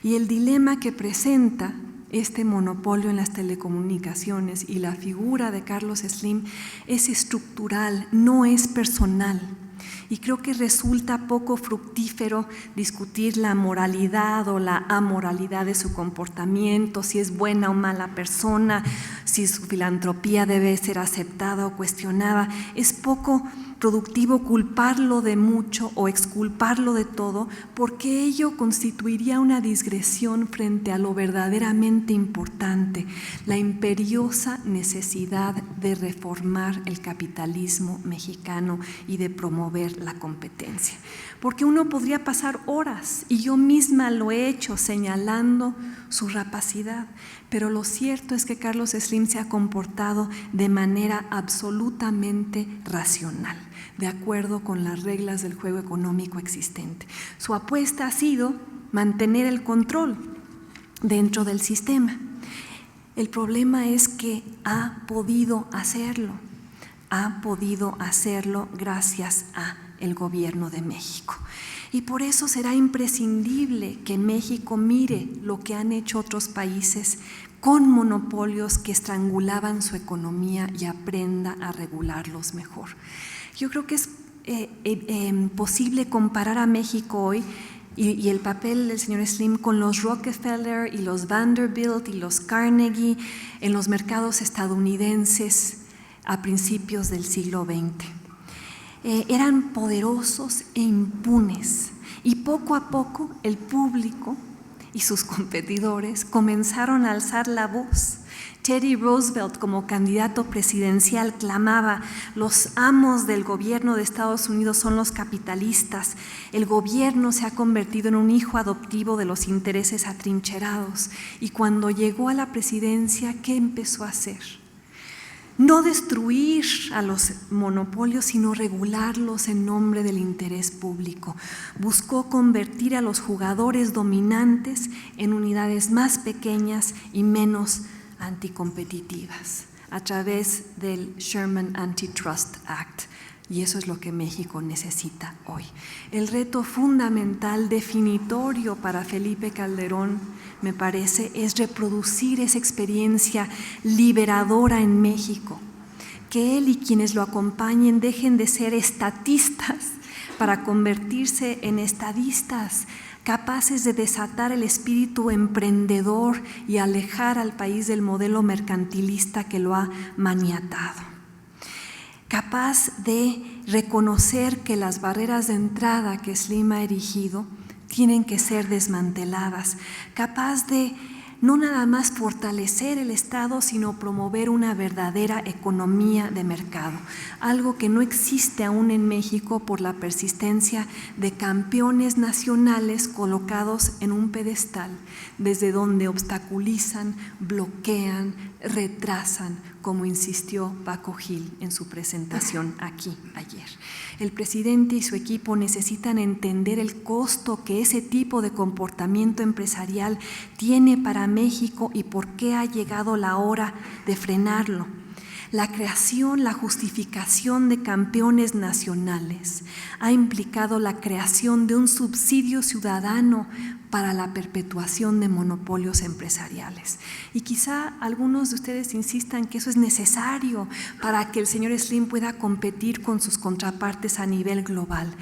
Y el dilema que presenta este monopolio en las telecomunicaciones y la figura de Carlos Slim es estructural, no es personal. Y creo que resulta poco fructífero discutir la moralidad o la amoralidad de su comportamiento, si es buena o mala persona, si su filantropía debe ser aceptada o cuestionada. Es poco productivo culparlo de mucho o exculparlo de todo, porque ello constituiría una digresión frente a lo verdaderamente importante, la imperiosa necesidad de reformar el capitalismo mexicano y de promover la competencia. Porque uno podría pasar horas, y yo misma lo he hecho, señalando su rapacidad, pero lo cierto es que Carlos Slim se ha comportado de manera absolutamente racional, de acuerdo con las reglas del juego económico existente. Su apuesta ha sido mantener el control dentro del sistema. El problema es que ha podido hacerlo gracias al gobierno de México. Y por eso será imprescindible que México mire lo que han hecho otros países con monopolios que estrangulaban su economía y aprenda a regularlos mejor. Yo creo que es posible comparar a México hoy y el papel del señor Slim con los Rockefeller y los Vanderbilt y los Carnegie en los mercados estadounidenses a principios del siglo XX. Eran poderosos e impunes, y poco a poco el público y sus competidores comenzaron a alzar la voz. Teddy Roosevelt, como candidato presidencial, clamaba: los amos del gobierno de Estados Unidos son los capitalistas. El gobierno se ha convertido en un hijo adoptivo de los intereses atrincherados. Y cuando llegó a la presidencia, ¿qué empezó a hacer? No destruir a los monopolios, sino regularlos en nombre del interés público. Buscó convertir a los jugadores dominantes en unidades más pequeñas y menos anticompetitivas a través del Sherman Antitrust Act. Y eso es lo que México necesita hoy. El reto fundamental, definitorio para Felipe Calderón, me parece, es reproducir esa experiencia liberadora en México. Que él y quienes lo acompañen dejen de ser estatistas para convertirse en estadistas, capaces de desatar el espíritu emprendedor y alejar al país del modelo mercantilista que lo ha maniatado. Capaz de reconocer que las barreras de entrada que Slim ha erigido tienen que ser desmanteladas, capaz de no nada más fortalecer el Estado, sino promover una verdadera economía de mercado, algo que no existe aún en México por la persistencia de campeones nacionales colocados en un pedestal, desde donde obstaculizan, bloquean, retrasan, como insistió Paco Gil en su presentación aquí ayer. El presidente y su equipo necesitan entender el costo que ese tipo de comportamiento empresarial tiene para México y por qué ha llegado la hora de frenarlo. La creación, la justificación de campeones nacionales ha implicado la creación de un subsidio ciudadano para la perpetuación de monopolios empresariales. Y quizá algunos de ustedes insistan que eso es necesario para que el señor Slim pueda competir con sus contrapartes a nivel global.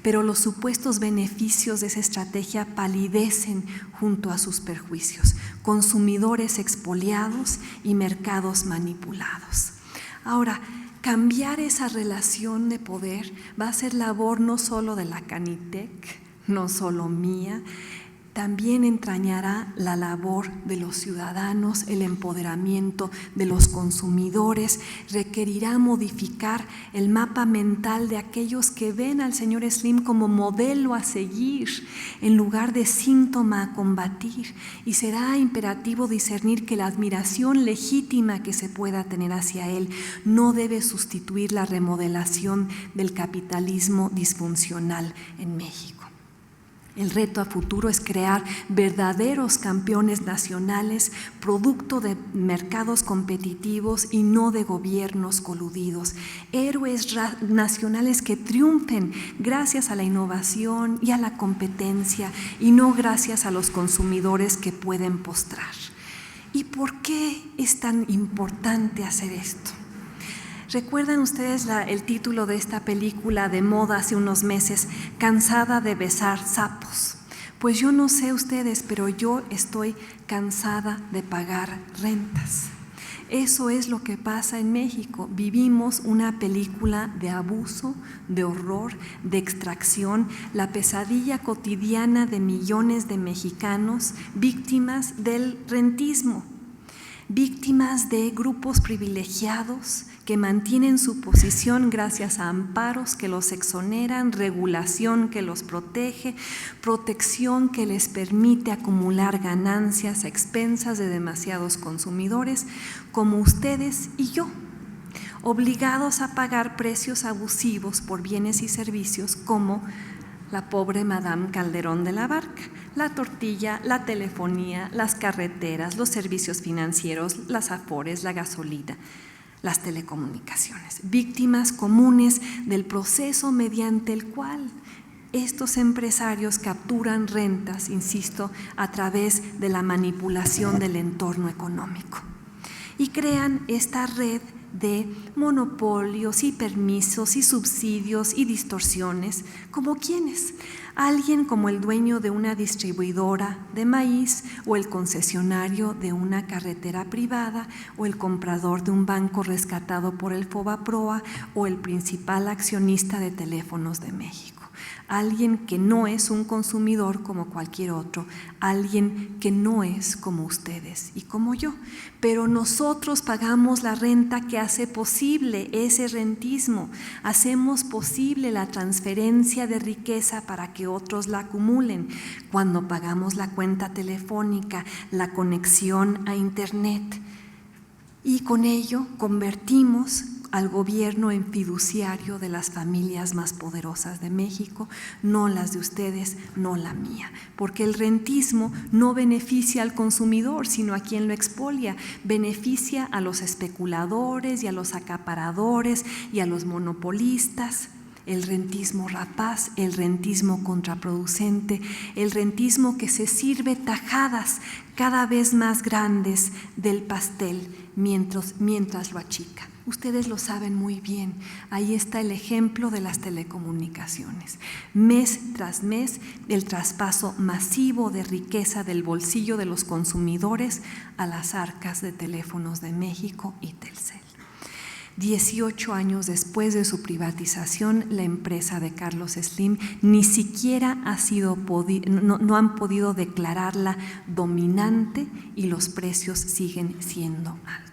Pero los supuestos beneficios de esa estrategia palidecen junto a sus perjuicios: consumidores expoliados y mercados manipulados. Ahora, cambiar esa relación de poder va a ser labor no solo de la Canitec, no solo mía, también entrañará la labor de los ciudadanos, el empoderamiento de los consumidores, requerirá modificar el mapa mental de aquellos que ven al señor Slim como modelo a seguir en lugar de síntoma a combatir, y será imperativo discernir que la admiración legítima que se pueda tener hacia él no debe sustituir la remodelación del capitalismo disfuncional en México. El reto a futuro es crear verdaderos campeones nacionales, producto de mercados competitivos y no de gobiernos coludidos. Héroes nacionales que triunfen gracias a la innovación y a la competencia y no gracias a los consumidores que pueden postrar. ¿Y por qué es tan importante hacer esto? ¿Recuerdan ustedes el título de esta película de moda hace unos meses, Cansada de besar sapos? Pues yo no sé ustedes, pero yo estoy cansada de pagar rentas. Eso es lo que pasa en México. Vivimos una película de abuso, de horror, de extracción, la pesadilla cotidiana de millones de mexicanos víctimas del rentismo, víctimas de grupos privilegiados que mantienen su posición gracias a amparos que los exoneran, regulación que los protege, protección que les permite acumular ganancias a expensas de demasiados consumidores como ustedes y yo, obligados a pagar precios abusivos por bienes y servicios como la pobre Madame Calderón de la Barca, la tortilla, la telefonía, las carreteras, los servicios financieros, las afores, la gasolina, las telecomunicaciones, víctimas comunes del proceso mediante el cual estos empresarios capturan rentas, insisto, a través de la manipulación del entorno económico y crean esta red de monopolios y permisos y subsidios y distorsiones, como quienes, alguien como el dueño de una distribuidora de maíz o el concesionario de una carretera privada o el comprador de un banco rescatado por el Fobaproa o el principal accionista de Teléfonos de México. Alguien que no es un consumidor como cualquier otro, alguien que no es como ustedes y como yo, pero nosotros pagamos la renta que hace posible ese rentismo, hacemos posible la transferencia de riqueza para que otros la acumulen, cuando pagamos la cuenta telefónica, la conexión a internet y con ello convertimos al gobierno en fiduciario de las familias más poderosas de México, no las de ustedes, no la mía, porque el rentismo no beneficia al consumidor, sino a quien lo expolia, beneficia a los especuladores y a los acaparadores y a los monopolistas. El rentismo rapaz, el rentismo contraproducente, el rentismo que se sirve tajadas cada vez más grandes del pastel mientras lo achica. Ustedes lo saben muy bien, ahí está el ejemplo de las telecomunicaciones. Mes tras mes, el traspaso masivo de riqueza del bolsillo de los consumidores a las arcas de Teléfonos de México y Telcel. 18 años después de su privatización, la empresa de Carlos Slim ni siquiera no han podido declararla dominante y los precios siguen siendo altos.